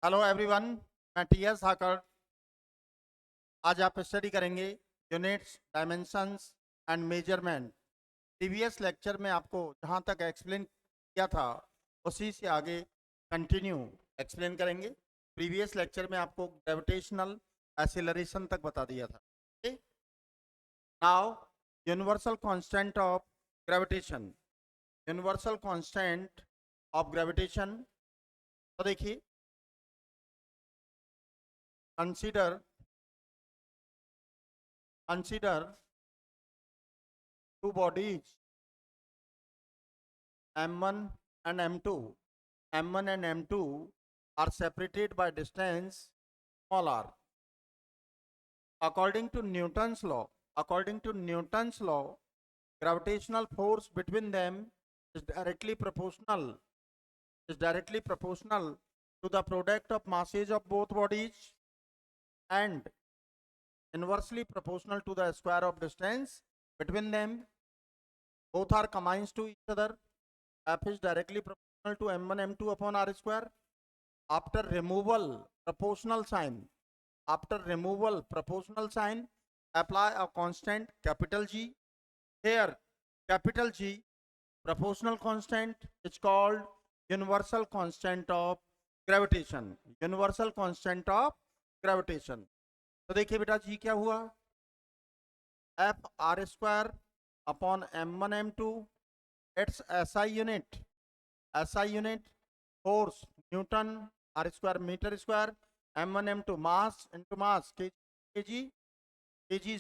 Hello everyone, मैं T.S.. हाकर। आज आप स्टडी करेंगे units, dimensions and measurement. Previous lecture में आपको जहां तक एक्सप्लेन किया था उसी से आगे कंटिन्यू एक्सप्लेन करेंगे। प्रीवियस लेक्चर में आपको ग्रेविटेशनल एक्सीलरेशन तक बता दिया था। Now universal constant of gravitation. Universal constant of gravitation, तो देखिए, consider consider two bodies m1 and m2. m1 and m2 are separated by distance small r. According to Newton's law, gravitational force between them is directly proportional to the product of masses of both bodies and inversely proportional to the square of distance between them. Both are combined to each other. F is directly proportional to m1 m2 upon r square. After removal proportional sign, apply a constant capital G. Here capital G, proportional constant, is called universal constant of gravitation. Universal constant of gravitation. तो देखिए बेटा, G क्या हुआ? F r square upon m1 m2. Its SI unit force Newton, r square meter square, m1 m2 mass into mass kg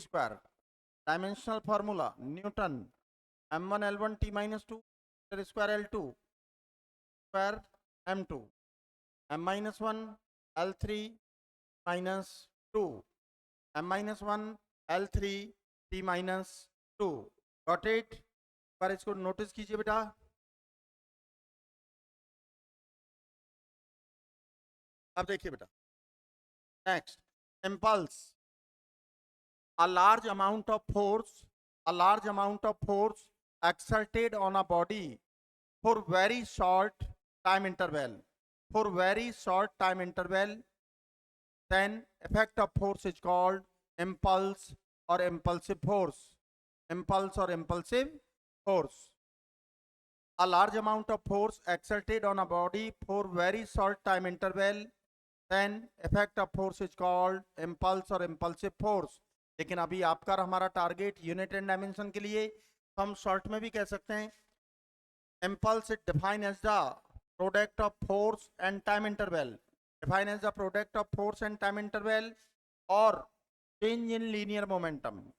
square. Dimensional formula Newton, m1 l1 t minus 2 meter square l2 square m2, m minus 1 l3 minus 2, m minus 1 l3 t minus 2. Got it? पर इसको notice कीजिए बेटा। अब देखिए बेटा, next, impulse. a large amount of force a large amount of force exerted on a body for very short time interval then effect of force is called impulse or impulsive force. A large amount of force exerted on a body for very short time interval, then effect of force is called impulse or impulsive force. लेकिन अभी आपका और हमारा target unit and dimension के लिए, हम short में भी कह सकते हैं, impulse is defined as the product of force and time interval, or change in linear momentum.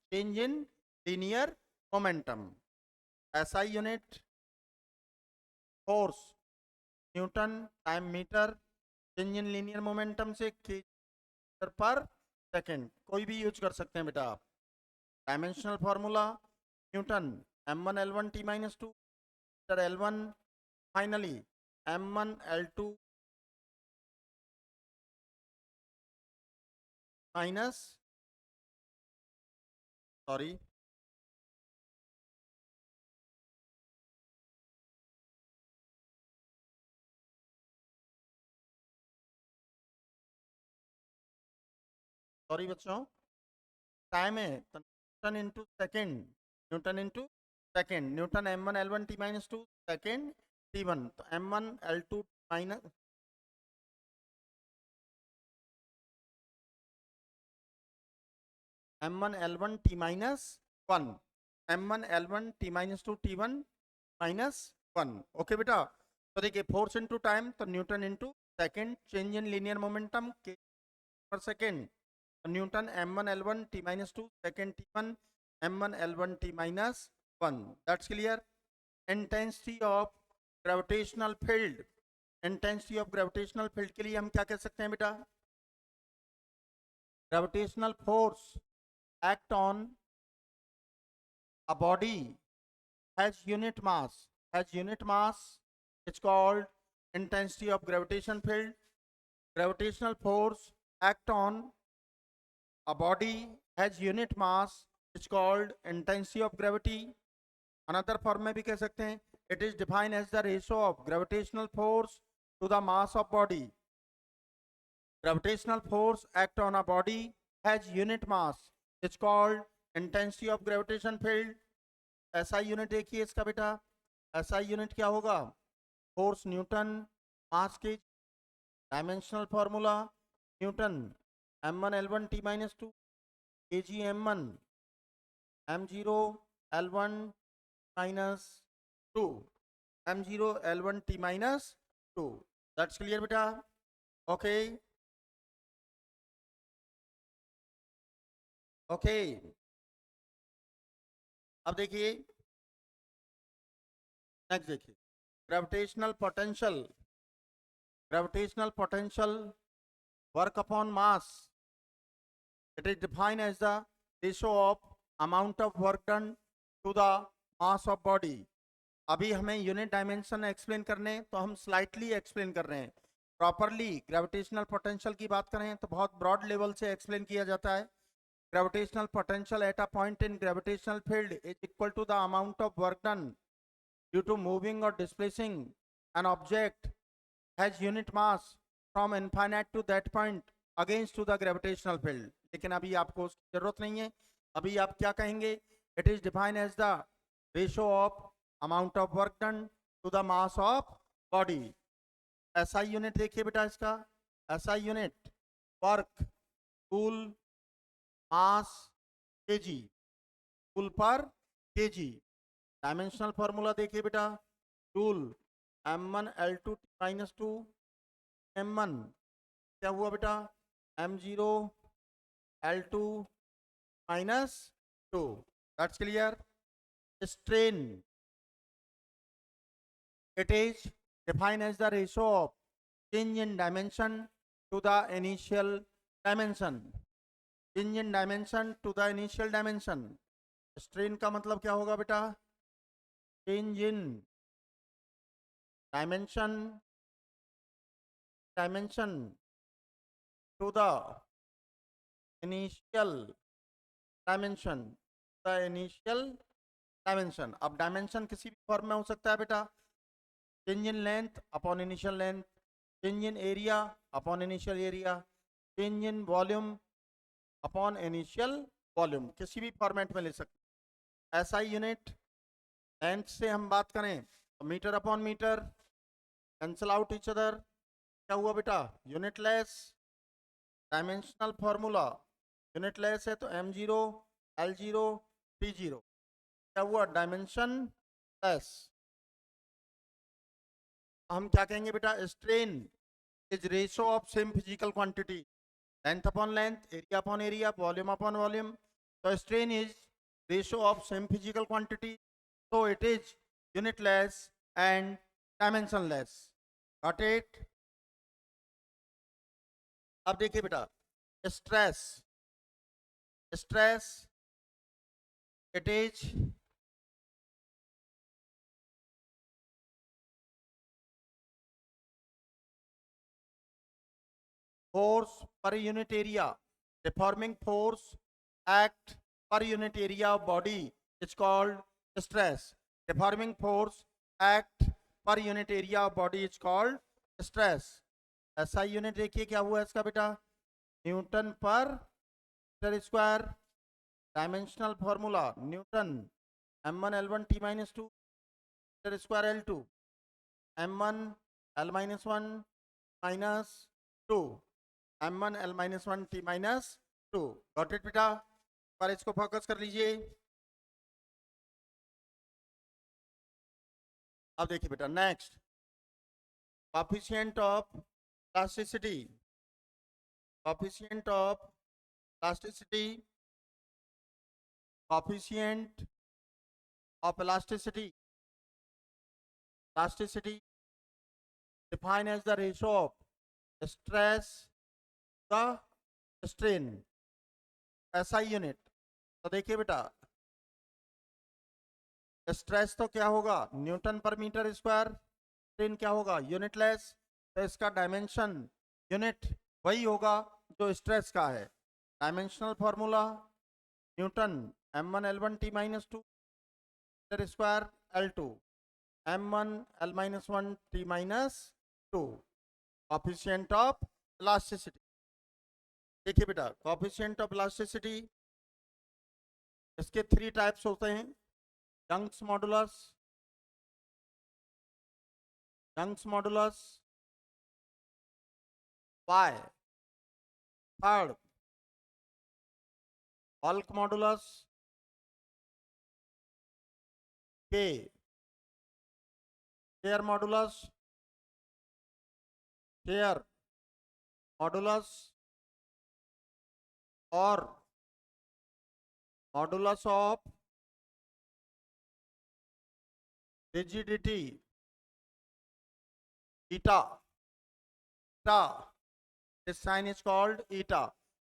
SI unit force newton time metre, change in linear momentum से metre per second, कोई भी यूज कर सकते हैं बेटा आप। Dimensional formula newton m1 l1 t minus 2 metre l1, finally m1 l2 minus, sorry, बच्चों, time है तो Newton m1 l1 t minus 2 second t1, तो m1 l2 minus m1 l1 t minus 1, m1 l1 t minus 2 t1 minus 1। Okay बेटा, तो देखिए force into time तो Newton into second, change in linear momentum के पर second, Newton m1 l1 t minus 2 second t1 m1 l1 t minus 1। That's clear. Intensity of gravitational field, के लिए हम क्या कह सकते हैं बेटा? Gravitational force act on a body has unit mass, it's called intensity of gravitational field. Gravitational force act on a body has unit mass, it's called intensity of gravity. Another form में भी कह सकते हैं, it is defined as the ratio of gravitational force to the mass of body. Gravitational force act on a body has unit mass. It's called intensity of gravitation field. SI unit देखिए इसका बेटा. SI unit क्या होगा? Force Newton, मास के dimensional formula newton, m1 l1 t minus 2 kg m1 m0 l1 minus 2 m0 l1 t minus 2. That's clear बेटा. Okay. Okay अब देखिए next देखिए gravitational potential work upon mass. It is defined as the ratio of amount of work done to the mass of body. अभी हमें unit dimension explain करने हैं, तो हम स्लाइटली एक्सप्लेन कर रहे हैं. प्रॉपरली ग्रेविटेशनल पोटेंशियल की बात करें तो बहुत ब्रॉड लेवल से एक्सप्लेन किया जाता है. Gravitational potential at a point in gravitational field is equal to the amount of work done due to moving or displacing an object has unit mass from infinite to that point against to the gravitational field. लेकिन अभी आपको उसकी जरूरत नहीं है. अभी आप क्या कहेंगे? It is defined as the ratio of amount of work done to the mass of body. SI unit देखिए बेटा इसका. SI unit work joule mass KG joule per KG. Dimensional formula देखिए बेटा. Joule m1 l2 minus 2 m1 क्या हुआ बेटा? m0 l2 minus 2. That's clear. Strain it is defined as the ratio of change in dimension to the initial dimension. Change in dimension to the initial dimension. Strain का मतलब क्या होगा बेटा? Change in dimension to the initial dimension. अब dimension किसी भी form में हो सकता है बेटा. Change in length upon initial length, change in area upon initial area, change in volume upon initial volume. किसी भी फॉर्मेट में ले सकते. एसआई यूनिट लेंथ से हम बात करें तो meter upon meter, cancel out each other. क्या हुआ बेटा? Unitless. Dimensional formula unitless है तो m0 l0 t0. क्या हुआ? Dimensionless. हम क्या कहेंगे बेटा? Strain is ratio of same physical quantity, length upon length, area upon area, volume upon volume. तो strain is ratio of same physical quantity, so it is unitless and dimensionless. Got it? अब देखिए बेटा stress. It is force per unit area. Deforming force act per unit area of body is called stress. Deforming force act per unit area of body is called stress. SI unit देखिए क्या हुआ इसका बेटा? Newton per metre square. Dimensional formula newton m1 l1 t minus 2 metre square l2 m1 l minus 1 minus 2 m1 l minus 1 t minus 2. Got it बेटा? पर इसको focus कर लीजिए. अब देखिए बेटा next coefficient of plasticity. Coefficient of plasticity, coefficient of plasticity defined as the ratio of stress the strain. SI unit. तो देखिए बेटा स्ट्रेस तो क्या होगा? Newton per metre square. Strain क्या होगा? यूनिटलेस. तो इसका डायमेंशन यूनिट वही होगा जो स्ट्रेस का है. Dimensional formula newton m1 l1 t minus 2 metre square l2 m1 l minus 1 t minus 2. Coefficient of elasticity. देखिए बेटा, कोफिशिएंट ऑफ इलास्टिसिटी, इसके 3 टाइप्स होते हैं। Young's modulus, young's modulus, Y, third bulk modulus, K shear modulus, shear modulus और modulus of rigidity, eta, eta, this sign is called eta.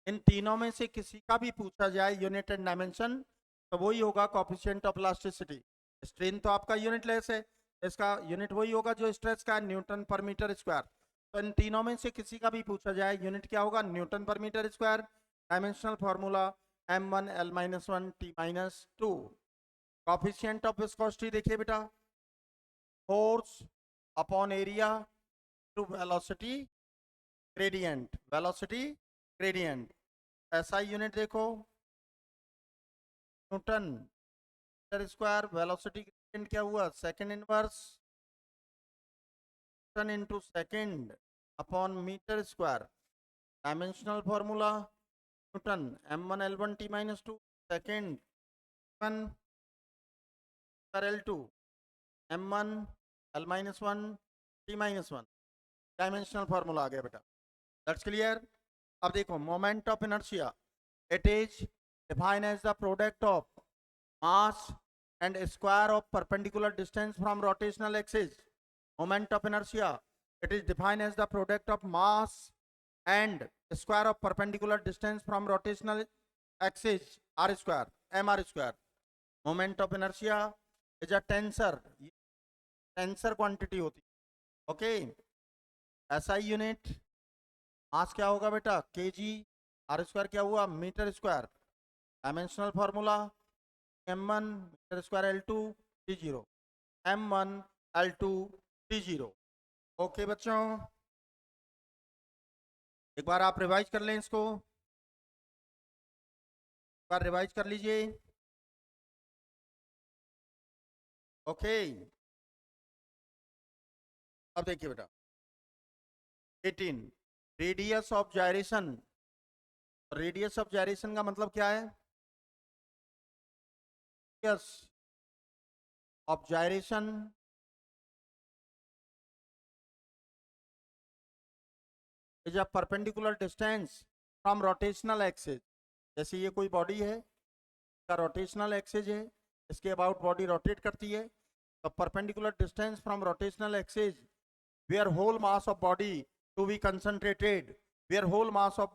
इन तीनों में से किसी का भी पूछा जाए यूनिट एंड डायमेंशन, तो वही होगा कोफिशिएंट ऑफ इलास्टिसिटी। स्ट्रेन तो आपका यूनिट लेस है, इसका यूनिट वही होगा जो स्ट्रेस का, न्यूटन पर मीटर स्क्वायर। तो इन तीनों में से किसी का भी पूछा जाए यूनिट क्या होगा, newton per metre square. Dimensional formula m1 l-1 t-2। Coefficient of viscosity देखिए बेटा, force upon area to velocity gradient, velocity gradient. SI unit देखो, newton meter square, velocity gradient क्या हुआ, second inverse newton into second upon meter square. Dimensional formula newton m1 l1 t-2 second l2 m1 l-1 t-1। Dimensional formula आ गया बेटा, that's clear. अब देखो, moment of inertia, it is defined as the product of mass and square of perpendicular distance from rotational axis. Moment of inertia, it is defined as the product of mass and square of perpendicular distance from rotational axis r square mr square. Moment of inertia is a tensor, tensor quantity होती है। Okay, SI unit mass क्या होगा बेटा, KG, are square क्या हुआ, metre square. Dimensional formula m1 metre square l2 t0, m1 l2 t0। Okay बच्चों, एक बार आप रिवाइज कर लें इसको, एक बार रिवाइज कर लीजिए। ओके, अब देखिए बेटा, 18 radius of gyration. Radius of gyration का मतलब क्या है, radius of gyration is a perpendicular distance from rotational axis. जैसे ये कोई बॉडी है, इसका रोटेशनल एक्सिस है, इसके अबाउट बॉडी रोटेट करती है, तो perpendicular distance from rotational axis where whole mass of body to be concentrated, where whole mass of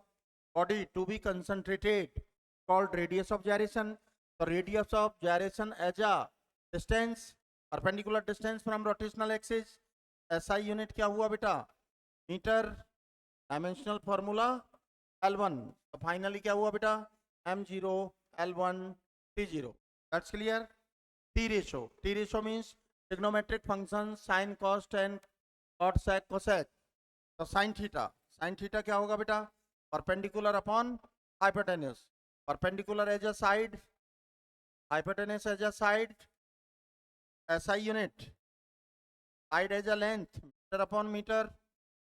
body to be concentrated called radius of gyration. The radius of gyration as a distance, perpendicular distance from rotational axis। SI unit क्या हुआ बेटा, metre. Dimensional formula L1, तो finally क्या हुआ बेटा, m0 l1 t0। That's clear. T ratio, T ratio means trigonometric function sine cos and cot sec cosec. तो sine theta, sine theta क्या होगा बेटा, perpendicular upon hypotenuse, perpendicular as a side, hypotenuse as a side. SI unit side as a length, metre upon metre.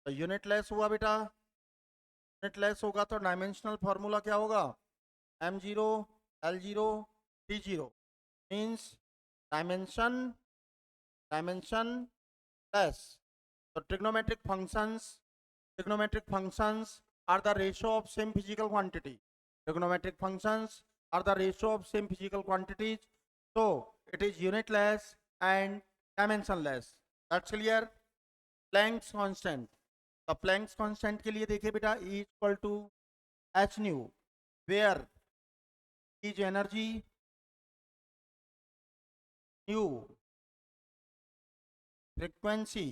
तो unitless हुआ बेटा, unit less होगा तो dimensional formula क्या होगा, m0 l0 t0 means dimension, dimension less. So trigonometric functions are the ratio of same physical quantity. Trigonometric functions are the ratio of same physical quantities. So it is unitless and dimensionless. That's clear. Planck's constant. The Planck's constant के लिए देखिए बेटा, E equal to h nu, where is energy, nu, frequency,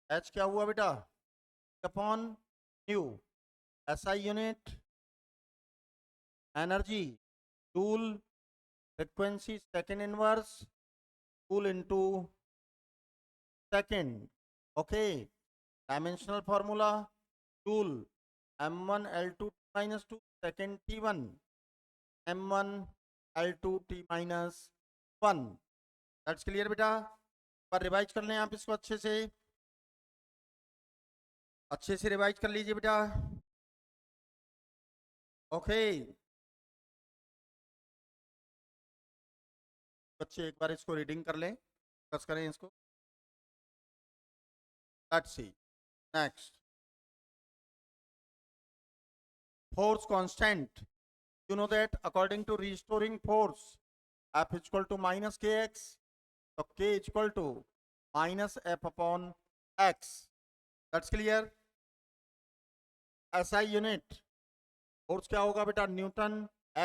h क्या हुआ बेटा, upon new. SI unit energy joule, frequency second inverse, joule into second. Okay, dimensional formula joule, m1 l2 minus 2, second t1, m1 l2 t minus 1. That's clear बेटा. पर revise कर लें आप इसको अच्छे से रिवाइज कर लीजिए बेटा. ओके बच्चे, एक बार इसको रीडिंग कर लें, डिस्कस करें इसको. Let's see next. Force constant. You know that according to restoring force, F is equal to minus kx, so k is equal to minus F upon x. That's clear. SI unit. Force क्या होगा बेटा? Newton.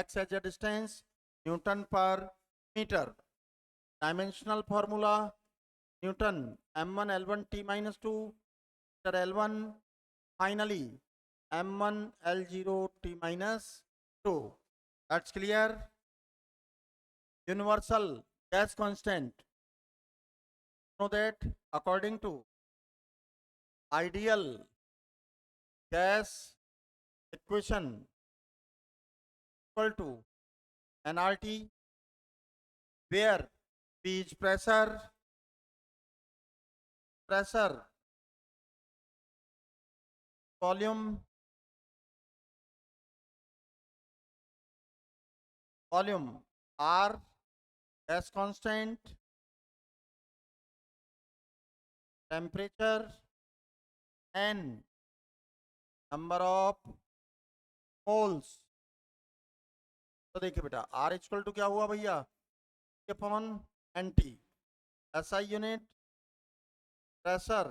x as a distance, newton per meter. Dimensional formula newton. m1 l1 t minus 2 metre l1. Finally m1 l0 t minus 2. That's clear. Universal gas constant. Know that according to ideal gas equation equal to nRT, where P is pressure, volume, R gas constant, temperature, N number of moles. तो देखिए बेटा, R equal to क्या हुआ भैया? Upon NT. SI unit pressure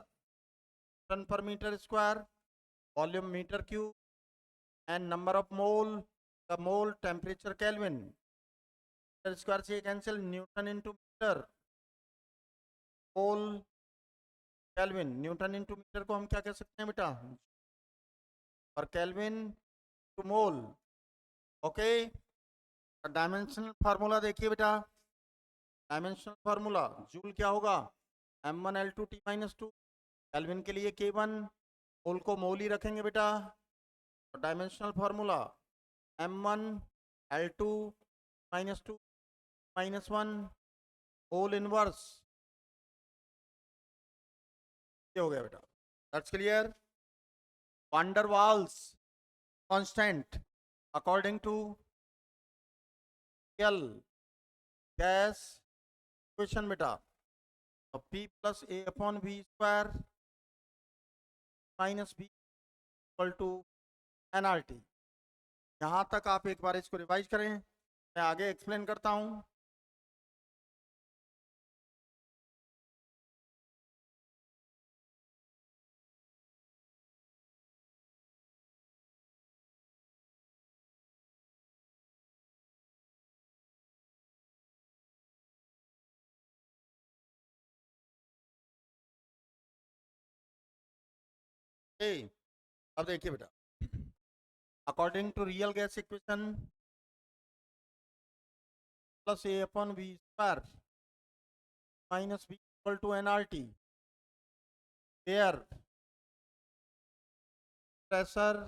ton per metre square, volume meter cube, and number of mole का mole, temperature kelvin. Meter square से cancel, newton into meter, mole kelvin. Newton into metre को हम क्या कह सकते हैं बेटा? और kelvin to mole. Okay. Dimensional formula देखिए बेटा. डायमेंशनल फार्मूला जूल क्या होगा? m1 l2 t minus 2. Kelvin के लिए k1, मोल को मोल ही रखेंगे बेटा. Dimensional formula m1 l2 minus 2 minus 1 whole inverse. ये हो गया बेटा. That's clear. Van der Waals constant according to L gas equation बेटा. P plus A upon V square minus B equal to nRT. यहाँ तक आप एक बार इसको रिवाइज करें, मैं आगे एक्सप्लेन करता हूँ. अब देखिए बेटा, according to real gas equation plus A upon V square minus B equal to nRT, where pressure,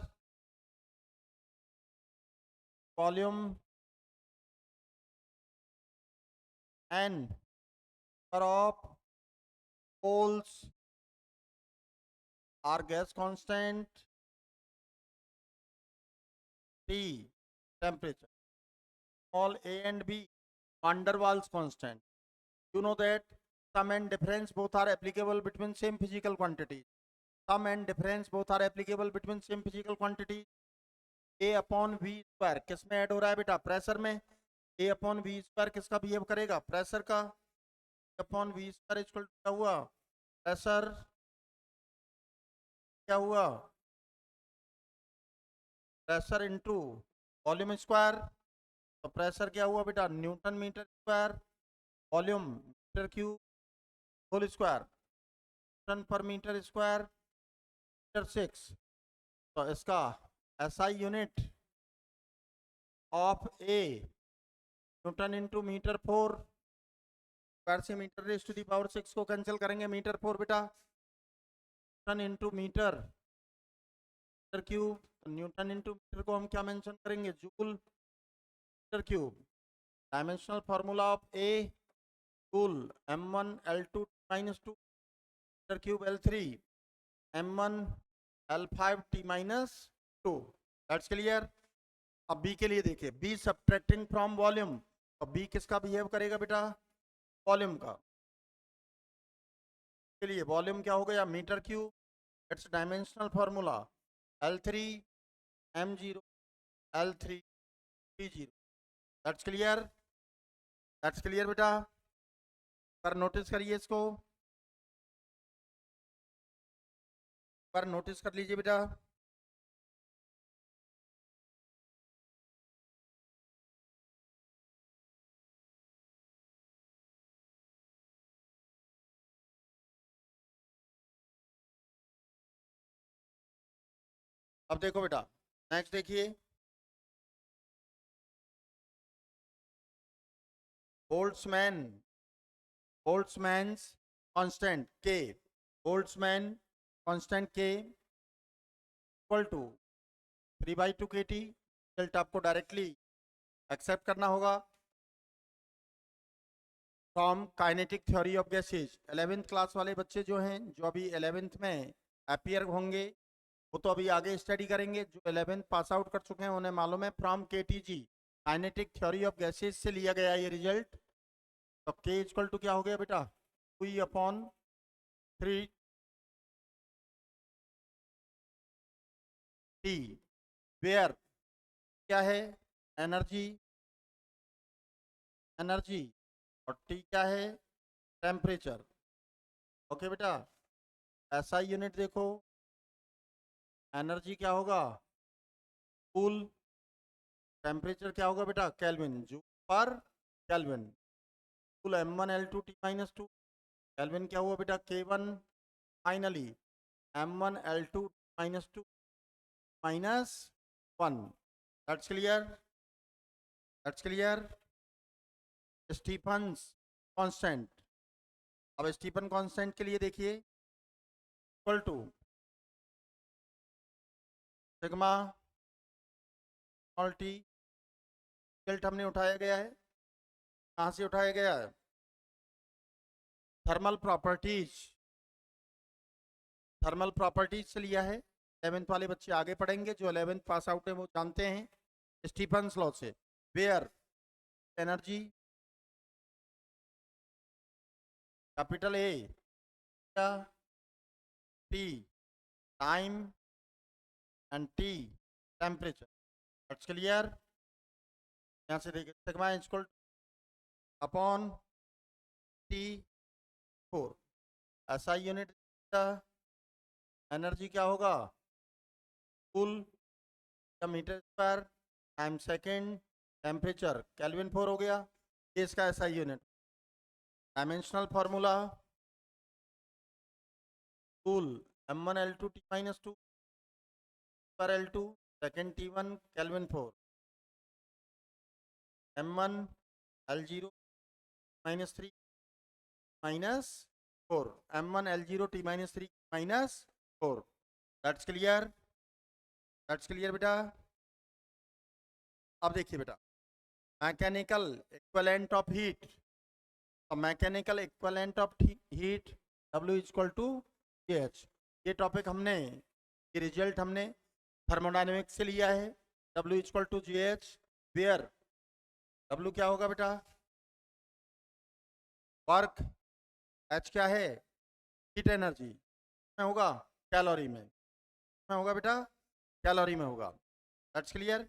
volume, and number of moles R gas constant, T temperature. Small a and b van der Waals constant. You know that sum and difference both are applicable between same physical quantities. Sum and difference both are applicable between same physical quantities. A upon v square किस में add हो रहा है बेटा? Pressure में. A upon v square किसका behave करेगा? Pressure का. Upon v square equal to क्या हुआ? प्रेशर. क्या हुआ? Pressure into volume square. तो प्रेशर क्या हुआ बेटा? Newton meter square, volume meter cube whole square, newton per metre square, meter 6. तो इसका SI unit of A newton into meter 4 square से meter raise to the power 6 को cancel करेंगे. Meter 4 बेटा, Newton into metre metre cube, newton into metre को हम क्या mention करेंगे, joule metre cube. Dimensional formula of A, joule, m1 L2 minus 2 metre cube L3 m1 L5 T minus 2। That's clear. अब B के लिए देखिए, B subtracting from volume, अब B किसका बिहेव करेगा बेटा, वॉल्यूम का। के लिए वॉल्यूम क्या हो गया, metre cube, its dimensional formula L3 m0 L3 T0। That's clear, that's clear बेटा। पर नोटिस करिए इसको, पर नोटिस कर लीजिए बेटा। अब देखो बेटा, नेक्स्ट देखिए, बोल्ट्जमैन, बोल्ट्जमैन्स कांस्टेंट के, बोल्ट्जमैन कांस्टेंट के इक्वल टू 3/2 kT। रिजल्ट आपको डायरेक्टली एक्सेप्ट करना होगा from kinetic theory of gases. 11th class वाले बच्चे जो हैं, जो अभी 11th में अपियर होंगे, वो तो अभी आगे स्टडी करेंगे। जो 11th पास आउट कर चुके हैं उन्हें मालूम है, from KTG kinetic theory of gases से लिया गया ये रिजल्ट। तो के इक्वल टू क्या हो गया बेटा, 2E/3 T, वेयर क्या है, एनर्जी, एनर्जी, और टी क्या है, टेम्परेचर। ओके बेटा, ऐसा यूनिट देखो, एनर्जी क्या होगा, कूल, टेम्परेचर क्या होगा बेटा, kelvin, joule per kelvin. Joule m1L2 T-2, kelvin क्या हुआ बेटा, K1। Finally m1L2 minus 1। That's clear, that's clear. Stefan constant, अब स्टीफन कांस्टेंट के लिए देखिए, equal to sigma small T. Result हमने उठाया गया है, कहाँ से उठाया गया है, थर्मल प्रॉपर्टीज, थर्मल प्रॉपर्टीज से लिया है। 11th वाले बच्चे आगे पढ़ेंगे, जो 11th पास आउट है वो जानते हैं स्टीफन्स लॉ से। Where energy, capital A, T time, and T temperature. That's clear. यहाँ से देखिए, सिग्मा इक्वल अपॉन T4, ऐसा यूनिट, एनर्जी क्या होगा, कूल या metre square time second, temperature kelvin 4 हो गया। ये इसका ऐसा unit. Dimensional formula cool m1L2 T-2 per L2 second T1 kelvin 4, m1L0 -3 -4, m1L0 T-3 -4। That's clear, that's clear बेटा। अब देखिए बेटा, mechanical equivalent of heat, mechanical equivalent of heat W equal to GH। ये टॉपिक हमने, ये result हमने thermodynamics से लिया है। W equal to GH, where W क्या होगा बेटा, वर्क, H क्या है, हीट एनर्जी, में होगा कैलोरी में होगा बेटा, कैलोरी में होगा। That's clear.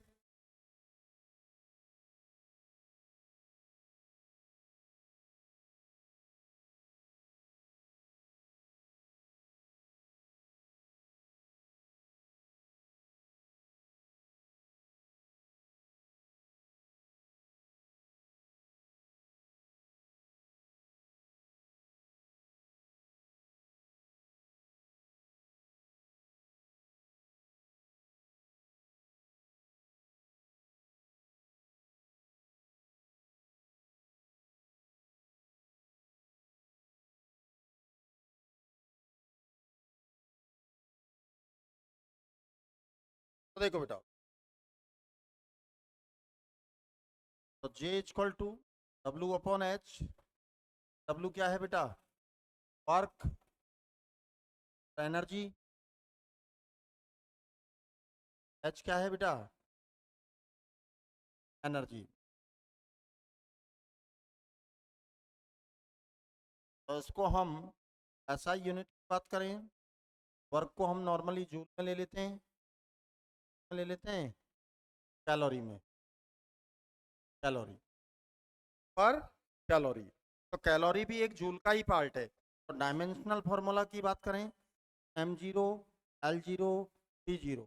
देखो बेटा, तो J equal to W upon H। W क्या है बेटा? Work, energy. H क्या है बेटा? एनर्जी। तो इसको हम SI यूनिट की बात करें, वर्क को हम नॉर्मली जूल में ले लेते हैं कैलोरी में, कैलोरी पर कैलोरी। तो कैलोरी भी एक जूल का ही पार्ट है। तो डायमेंशनल फॉर्मूला की बात करें, M0 L0 T0,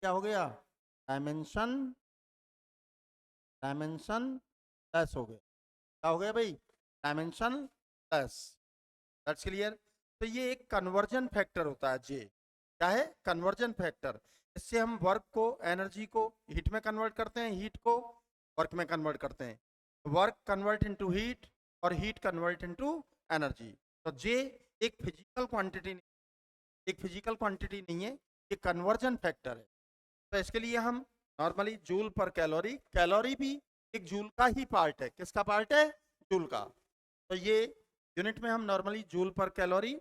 क्या हो गया? डायमेंशन, डायमेंशन लेस हो गया। क्या हो गया भाई? Dimension less. That's clear. तो ये एक कन्वर्जन फैक्टर होता है जे। क्या है? Conversion factor. इससे हम वर्क को, एनर्जी को हीट में कन्वर्ट करते हैं, हीट को वर्क में कन्वर्ट करते हैं। वर्क कन्वर्ट इनटू हीट और हीट कन्वर्ट इनटू एनर्जी। तो जे एक फिजिकल क्वांटिटी, एक फिजिकल क्वांटिटी नहीं है, ये कन्वर्जन फैक्टर है। तो इसके लिए हम नॉर्मली जूल पर कैलोरी, कैलोरी भी एक जूल का ही पार्ट है। किसका पार्ट है? जूल का। तो ये यूनिट में हम नॉर्मली जूल पर कैलोरी।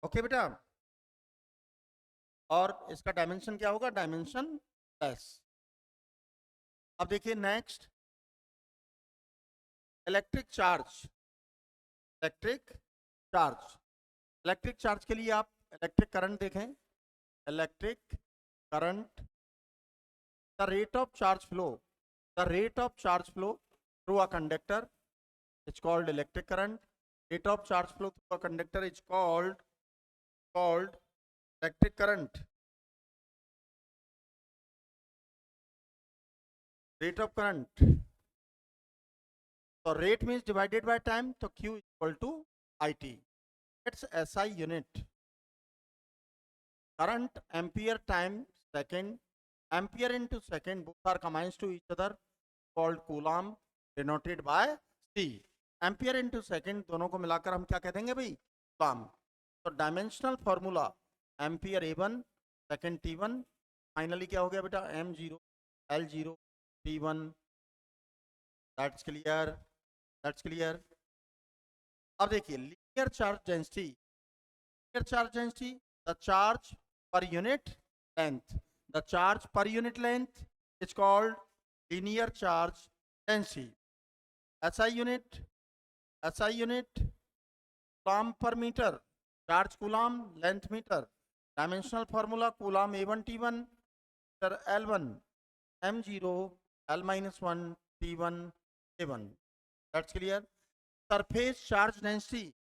ओके बेटा। और इसका डायमेंशन क्या होगा? Dimension less. अब देखिए next, electric charge. Electric charge, electric charge के लिए आप इलेक्ट्रिक करंट देखें। Electric current, the rate of charge flow, the rate of charge flow through a conductor, it's called electric current. Rate of charge flow through a conductor is called electric current. Rate of current, so rate means divided by time, so Q is equal to IT. It's SI unit. Current, ampere, time, second. Ampere into second, both are combined to each other, called coulomb, denoted by C. Ampere into second, दोनों को मिलाकर हम क्या कह देंगे भाई? Coulomb. तो dimensional formula, ampere A1, second T1, finally क्या हो गया बेटा? M0 L0 T1। That's clear, that's clear. अब देखिए linear charge density, linear charge density, the charge per unit length, the charge per unit length is called linear charge density. SI unit, SI unit coulomb per meter, charge coulomb, length meter. Dimensional formula coulomb A1 T1 meter L1, M0 L-1 T1 A1। That's clear. Surface charge density,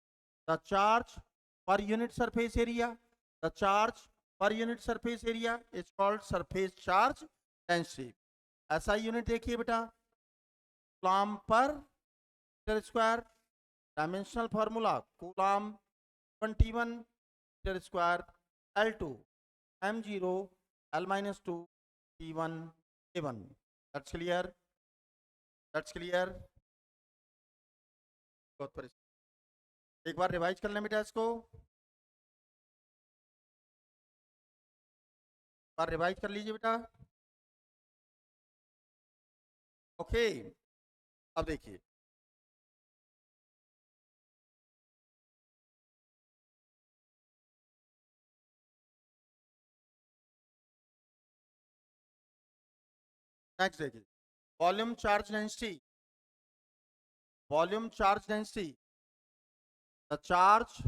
the charge per unit surface area, the charge per unit surface area is called surface charge density. SI unit देखिए बेटा, coulomb per metre square. Dimensional formula coulomb 21 metre square L2, M0 L-2 T1 A1। That's clear, that's clear. बहुत परेशान, एक बार revise कर लें बेटा इसको, बार revise कर लीजिए बेटा। ओके। अब देखिए नेक्स्ट देखिए, volume charge density, volume charge density, the charge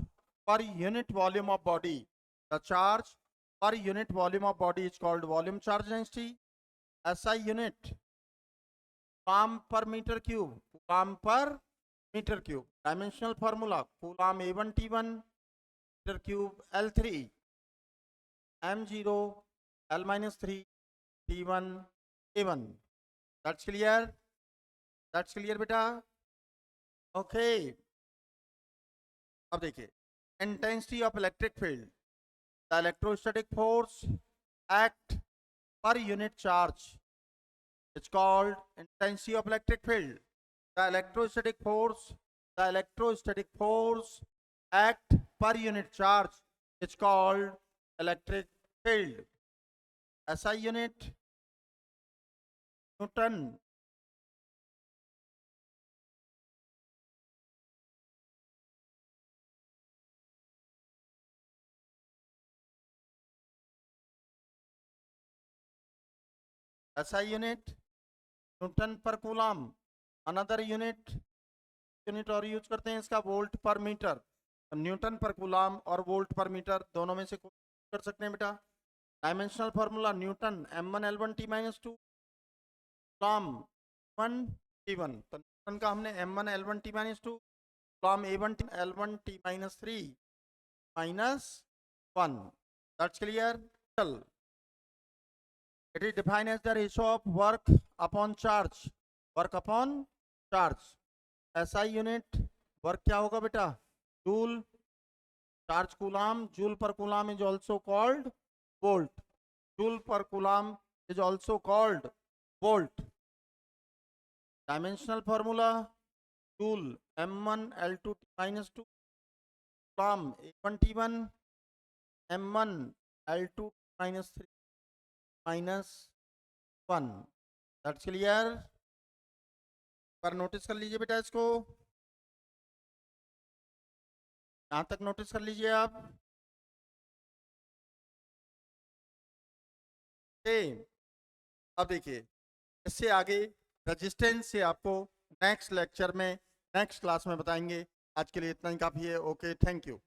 per unit volume of body, the charge per unit volume of body is called volume charge density. SI unit coulomb per meter cube, coulomb per meter cube. Dimensional formula coulomb A1 T1 meter cube L3, M0 L-3 T1 A1। That's clear, that's clear बेटा। Okay, अब देखिए intensity of electric field, the electrostatic force act per unit charge, it's called intensity of electric field. The electrostatic force, the electrostatic force act per unit charge, it's called electric field. SI unit Newton, SI unit Newton पर coulomb. Another unit और use करते हैं इसका volt पर metre. Newton पर coulomb और volt पर metre दोनों में से कोई कर सकते हैं बेटा। Dimensional formula Newton m1L1T-2 coulomb 1T1। तो न्यूटन का हमने m1L1T-2 coulomb A1L1T-3 -1। That's clear. It is defined as the ratio of work upon charge. Work upon charge. SI unit work क्या होगा बेटा? Joule. Charge coulomb. Joule per coulomb is also called volt. Joule per coulomb is also called volt. Dimensional formula Joule m1L2T-2 coulomb A1T1 m1L2-3 -1। That's clear. पर notice कर लीजिए बेटा इसको, यहां तक नोटिस कर लीजिए आप। अब देखिए इससे आगे रेजिस्टेंस से आपको नेक्स्ट लेक्चर में नेक्स्ट क्लास में बताएंगे। आज के लिए इतना ही काफी है। Okay, thank you.